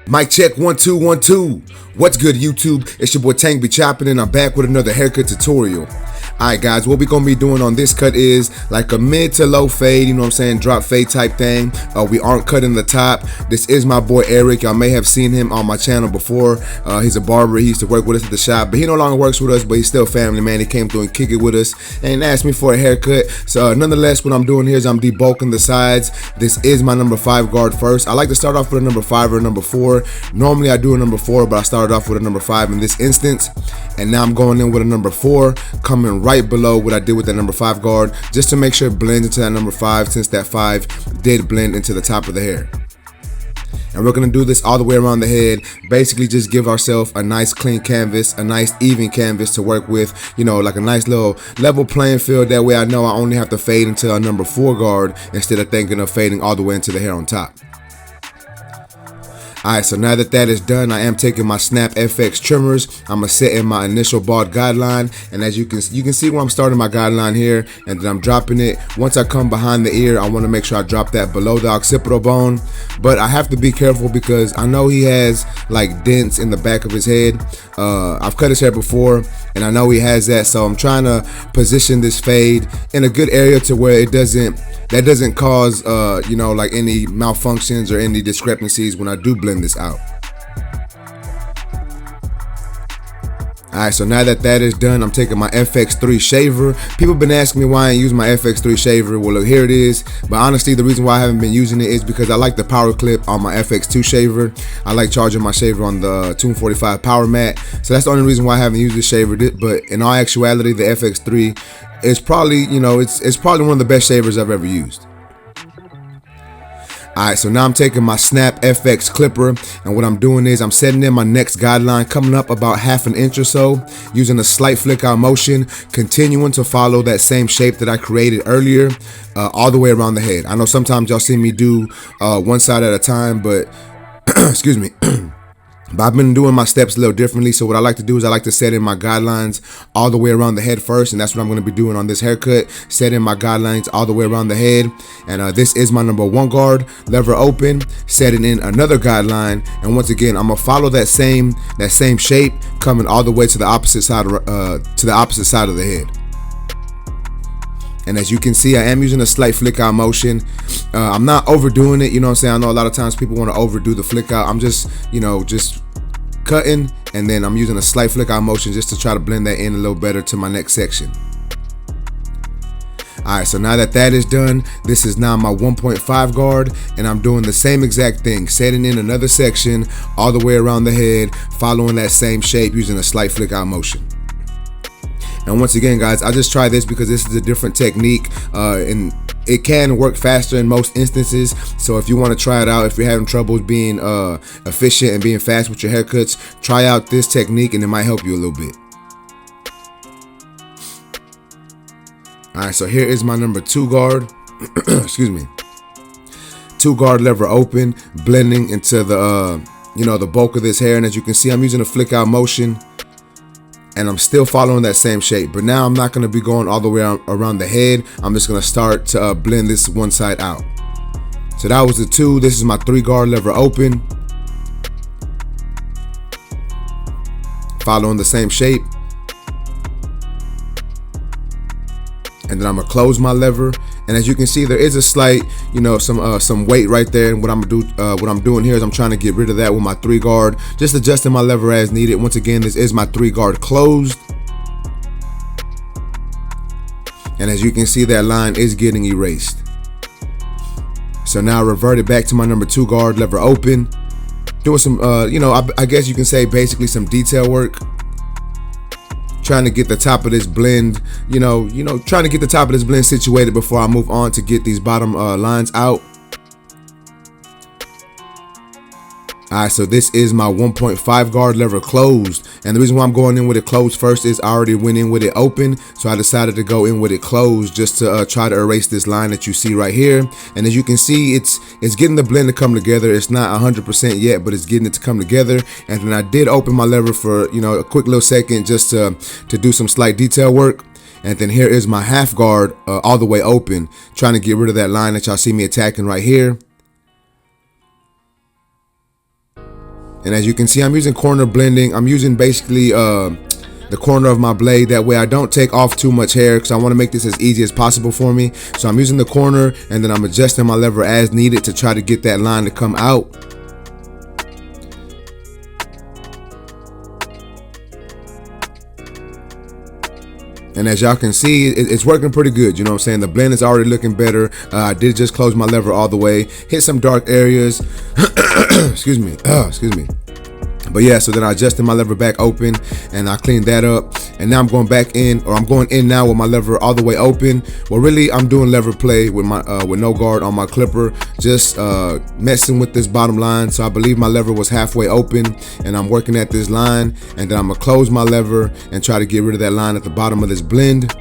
Mic check 1 2 1 2. What's good, YouTube? It's your boy Tank be chopping, and I'm back with another haircut tutorial. Alright guys, what we gonna be doing on this cut is like a mid to low fade, you know what I'm saying, drop fade type thing. We aren't cutting the top. This is my boy Eric. Y'all may have seen him on my channel before. He's a barber. He used to work with us at the shop, but he no longer works with us, but he's still family, man. He came through and kicked it with us and asked me for a haircut. So nonetheless, what I'm doing here is I'm debulking the sides. This is my number 5 guard first. I like to start off with a number 5 or a number 4. Normally I do a number 4, but I started off with a number 5 in this instance. And now I'm going in with a number 4, coming right below what I did with that number 5 guard, just to make sure it blends into that number 5, since that 5 did blend into the top of the hair. And we're gonna do this all the way around the head. Basically just give ourselves a nice clean canvas, a nice even canvas to work with, you know, like a nice little level playing field. That way I know I only have to fade into a number 4 guard instead of thinking of fading all the way into the hair on top. Alright, so now that that is done, I am taking my Snap FX trimmers. I'm gonna set in my initial bald guideline, and as you can see where I'm starting my guideline here, and then I'm dropping it. Once I come behind the ear, I want to make sure I drop that below the occipital bone. But I have to be careful because I know he has like dents in the back of his head. I've cut his hair before, and I know he has that, so I'm trying to position this fade in a good area to where it doesn't cause you know, like any malfunctions or any discrepancies when I do blend this out. Alright, so now that that is done, I'm taking my FX3 shaver. People been asking me why I ain't use my FX3 shaver. Well, look, here it is. But honestly, the reason why I haven't been using it is because I like the power clip on my FX2 shaver. I like charging my shaver on the 245 power mat. So that's the only reason why I haven't used this shaver. But in all actuality, the FX3 is probably, you know, it's probably one of the best shavers I've ever used. Alright, so now I'm taking my Snap FX clipper, and what I'm doing is I'm setting in my next guideline, coming up about ½ an inch or so, using a slight flick out motion, continuing to follow that same shape that I created earlier, all the way around the head. I know sometimes y'all see me do one side at a time, but excuse me. But I've been doing my steps a little differently, so what I like to do is I like to set in my guidelines all the way around the head first, and that's what I'm going to be doing on this haircut, setting my guidelines all the way around the head. And this is my number 1 guard, lever open, setting in another guideline, and once again I'm gonna follow that same shape, coming all the way to the opposite side of the head. And as you can see, I am using a slight flick out motion. I'm not overdoing it, you know what I'm saying? I know a lot of times people want to overdo the flick out. I'm just, you know, just cutting, and then I'm using a slight flick out motion just to try to blend that in a little better to my next section. Alright, so now that that is done, this is now my 1.5 guard, and I'm doing the same exact thing, setting in another section all the way around the head, following that same shape using a slight flick out motion. And once again, guys, I just try this because this is a different technique, and it can work faster in most instances. So if you want to try it out, if you're having trouble being efficient and being fast with your haircuts, try out this technique and it might help you a little bit. Alright, so here is my number 2 guard. Excuse me. 2 guard, lever open, blending into the you know, the bulk of this hair. And as you can see, I'm using a flick out motion, and I'm still following that same shape, but now I'm not going to be going all the way around the head. I'm just going to start to blend this one side out. So that was the 2. This is my 3 guard, lever open, following the same shape, and then I'm gonna close my lever. And as you can see, there is a slight, you know, some weight right there. And what I'm doing here is I'm trying to get rid of that with my 3 guard, just adjusting my lever as needed. Once again, this is my 3 guard closed, and as you can see, that line is getting erased. So now I reverted back to my number 2 guard, lever open, doing some you know, I guess you can say basically some detail work, trying to get the top of this blend, you know, trying to get the top of this blend situated before I move on to get these bottom lines out. Alright, so this is my 1.5 guard, lever closed, and the reason why I'm going in with it closed first is I already went in with it open, so I decided to go in with it closed just to try to erase this line that you see right here. And as you can see, it's getting the blend to come together. It's not 100% yet, but it's getting it to come together. And then I did open my lever for, you know, a quick little second just to do some slight detail work. And then here is my half guard all the way open, trying to get rid of that line that y'all see me attacking right here. And as you can see, I'm using corner blending. I'm using basically the corner of my blade. That way I don't take off too much hair, because I want to make this as easy as possible for me. So I'm using the corner, and then I'm adjusting my lever as needed to try to get that line to come out. And as y'all can see, it's working pretty good. You know what I'm saying? The blend is already looking better. I did just close my lever all the way, hit some dark areas. Excuse me. But yeah, so then I adjusted my lever back open, and I cleaned that up. And now I'm going back in, or I'm going in now with my lever all the way open. Well, really, I'm doing lever play with my with no guard on my clipper, just messing with this bottom line. So I believe my lever was halfway open, and I'm working at this line. And then I'm gonna close my lever and try to get rid of that line at the bottom of this blend.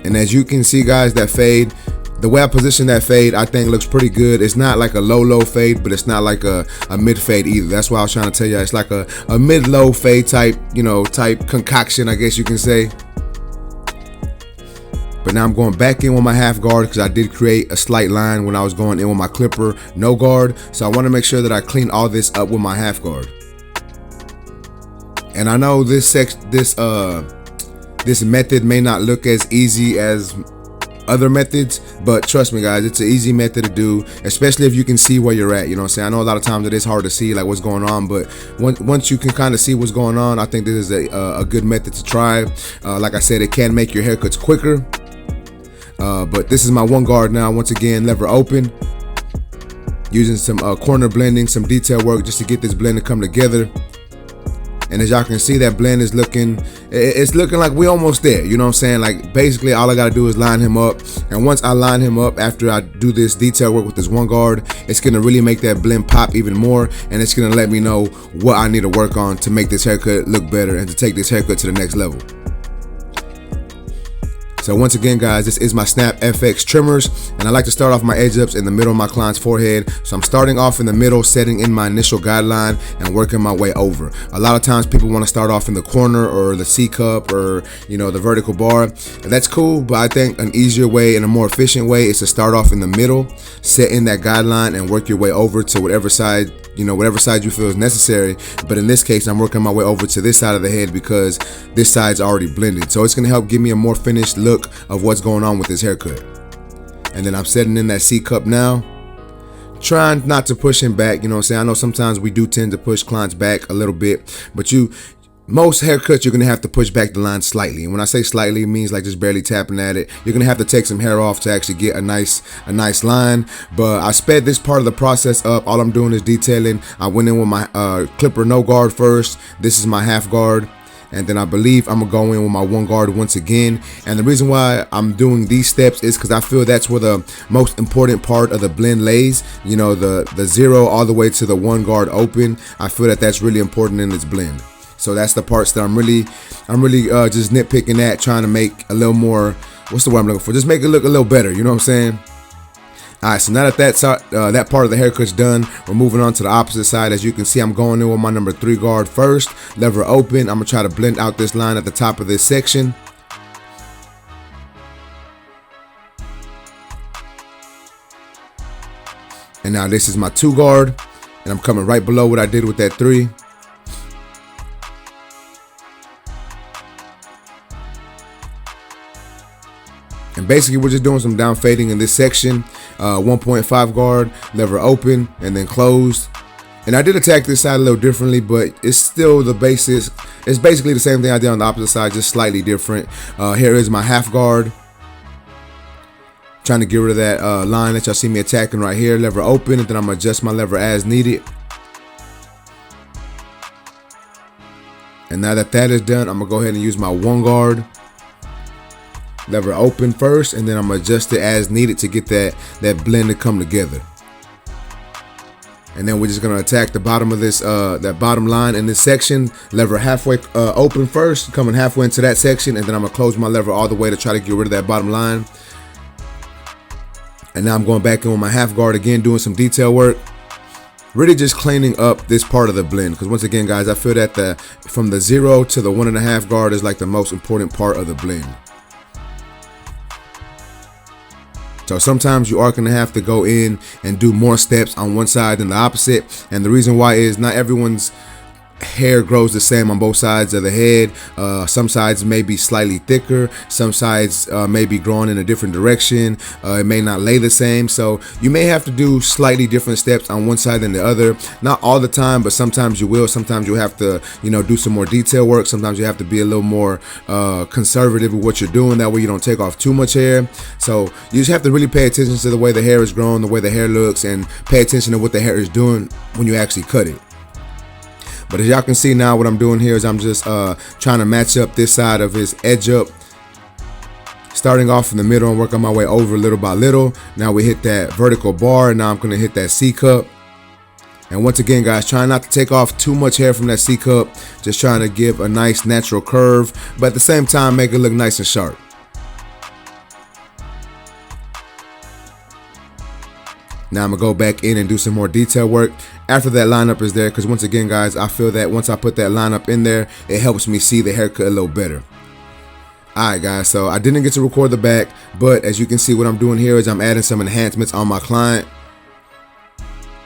And as you can see, guys, that fade, the way I position that fade, I think looks pretty good. It's not like a low fade, but it's not like a mid fade either. That's why I was trying to tell you, it's like a mid-low fade type, type concoction, I guess you can say. But now I'm going back in with my half guard, because I did create a slight line when I was going in with my clipper, no guard. So I want to make sure that I clean all this up with my half guard. And I know this method may not look as easy as other methods, but trust me, guys, it's an easy method to do, especially if you can see where you're at. You know what I'm saying? I know a lot of times it is hard to see like what's going on, but once you can kind of see what's going on, I think this is a good method to try. Like I said, it can make your haircuts quicker. But this is my one guard now. Once again, lever open, using some corner blending, some detail work just to get this blend to come together. And as y'all can see, that blend is looking like we almost there. You know what I'm saying? Like, basically all I gotta do is line him up. And once I line him up, after I do this detail work with this one guard, it's gonna really make that blend pop even more. And it's gonna let me know what I need to work on to make this haircut look better and to take this haircut to the next level. So once again, guys, this is my Snap FX trimmers, and I like to start off my edge ups in the middle of my client's forehead. So I'm starting off in the middle, setting in my initial guideline and working my way over. A lot of times people want to start off in the corner or the C cup or the vertical bar, and that's cool, but I think an easier way and a more efficient way is to start off in the middle, set in that guideline, and work your way over to whatever side you feel is necessary. But in this case, I'm working my way over to this side of the head because this side's already blended. So it's gonna help give me a more finished look of what's going on with this haircut. And then I'm setting in that C cup now, trying not to push him back. You know what I'm saying? I know sometimes we do tend to push clients back a little bit, but most haircuts, you're gonna have to push back the line slightly. And when I say slightly, it means like just barely tapping at it. You're gonna have to take some hair off to actually get a nice line. But I sped this part of the process up. All I'm doing is detailing. I went in with my clipper no guard first. This is my half guard. And then I believe I'm gonna go in with my one guard once again. And the reason why I'm doing these steps is because I feel that's where the most important part of the blend lays. The 0 all the way to the one guard open. I feel that that's really important in this blend. So that's the parts that I'm really just nitpicking at, trying to make a little more, what's the word I'm looking for? Just make it look a little better, you know what I'm saying? All right, so now that part of the haircut's done, we're moving on to the opposite side. As you can see, I'm going in with my number 3 guard first, lever open. I'm gonna try to blend out this line at the top of this section. And now this is my 2 guard, and I'm coming right below what I did with that 3. And basically, we're just doing some down fading in this section. 1.5 guard, lever open, and then closed. And I did attack this side a little differently, but it's still the basis. It's basically the same thing I did on the opposite side, just slightly different. Here is my half guard. Trying to get rid of that line that y'all see me attacking right here. Lever open, and then I'm gonna adjust my lever as needed. And now that that is done, I'm gonna go ahead and use my one guard. Lever open first, and then I'm gonna adjust it as needed to get that blend to come together. And then we're just gonna attack the bottom of this that bottom line in this section. Lever halfway open first, coming halfway into that section, and then I'm gonna close my lever all the way to try to get rid of that bottom line. And now I'm going back in with my half guard again, doing some detail work. Really just cleaning up this part of the blend, because once again, guys, I feel that from the 0 to the 1.5 guard is like the most important part of the blend. So sometimes you are going to have to go in and do more steps on one side than the opposite. And the reason why is not everyone's hair grows the same on both sides of the head. Some sides may be slightly thicker, some sides may be growing in a different direction. It may not lay the same, so you may have to do slightly different steps on one side than the other. Not all the time, but sometimes you will. Sometimes you'll have to, do some more detail work. Sometimes you have to be a little more conservative with what you're doing. That way you don't take off too much hair. So you just have to really pay attention to the way the hair is growing, the way the hair looks, and pay attention to what the hair is doing when you actually cut it. But as y'all can see now, what I'm doing here is I'm just trying to match up this side of his edge up. Starting off in the middle and working my way over little by little. Now we hit that vertical bar, and now I'm going to hit that C cup. And once again, guys, trying not to take off too much hair from that C cup. Just trying to give a nice natural curve, but at the same time, make it look nice and sharp. Now I'm going to go back in and do some more detail work after that lineup is there, because once again, guys, I feel that once I put that lineup in there, it helps me see the haircut a little better. Alright, guys, so I didn't get to record the back, but as you can see, what I'm doing here is I'm adding some enhancements on my client.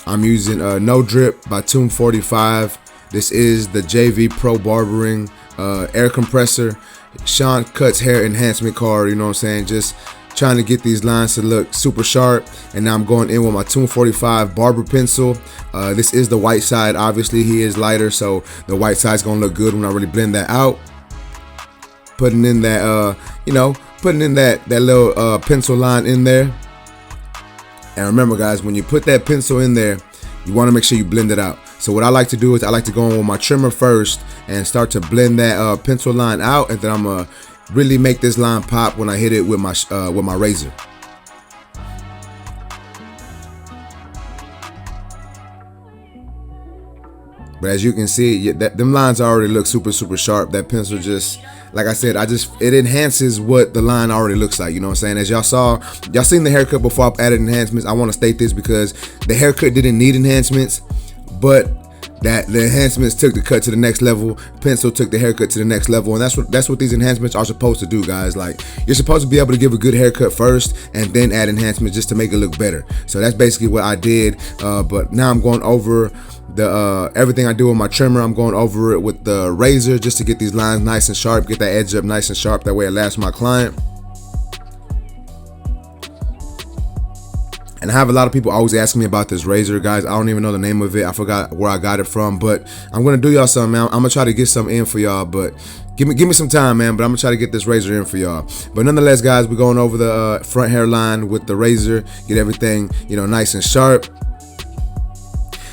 I'm using No Drip by Tomb 45. This is the JV Pro Barbering air compressor. Sean Cuts hair enhancement card, you know what I'm saying? Just trying to get these lines to look super sharp. And now I'm going in with my Tomb 45 barber pencil. This is the white side. Obviously he is lighter, so the white side's gonna look good when I really blend that out. Putting in that putting in that little pencil line in there. And remember, guys, when you put that pencil in there, you want to make sure you blend it out. So what I like to do is I like to go in with my trimmer first and start to blend that pencil line out, and then I'm gonna really make this line pop when I hit it with my razor. But as you can see, them lines already look super sharp. That pencil just, like I said, it enhances what the line already looks like. You know what I'm saying? As y'all saw, y'all seen the haircut before I added enhancements. I want to state this because the haircut didn't need enhancements, but that the enhancements took the cut to the next level. Pencil took the haircut to the next level, and that's what these enhancements are supposed to do, guys. Like, you're supposed to be able to give a good haircut first and then add enhancements just to make it look better. So that's basically what I did. But now I'm going over the everything I do with my trimmer. I'm going over it with the razor just to get these lines nice and sharp, get that edge up nice and sharp. That way it lasts my client. And I have a lot of people always asking me about this razor, guys. I don't even know the name of it. I forgot where I got it from, but I'm gonna do y'all something, man. I'm gonna try to get some in for y'all, but give me some time, man. But I'm gonna try to get this razor in for y'all. But nonetheless, guys, we're going over the front hairline with the razor, get everything, nice and sharp.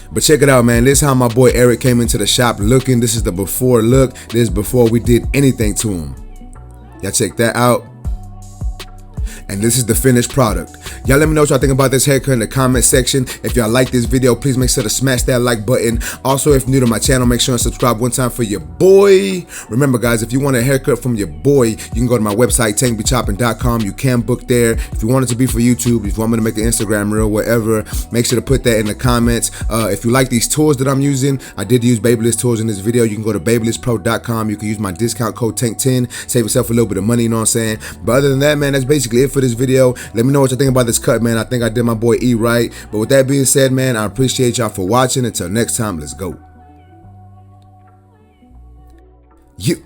But check it out, man. This is how my boy Eric came into the shop looking. This is the before look. This is before we did anything to him. Y'all check that out. And this is the finished product. Y'all let me know what y'all think about this haircut in the comment section. If y'all like this video, please make sure to smash that like button. Also, if you're new to my channel, make sure and subscribe one time for your boy. Remember, guys, if you want a haircut from your boy, you can go to my website, tankbechoppin.com. You can book there. If you want it to be for YouTube, if you want me to make an Instagram reel, whatever, make sure to put that in the comments. If you like these tools that I'm using, I did use Babyliss tools in this video. You can go to babylesspro.com. You can use my discount code TANK10. Save yourself a little bit of money, you know what I'm saying? But other than that, man, that's basically it for this video. Let me know what you think about this cut, man. I think I did my boy E right. But with that being said, man, I appreciate y'all for watching. Until next time, let's go. You.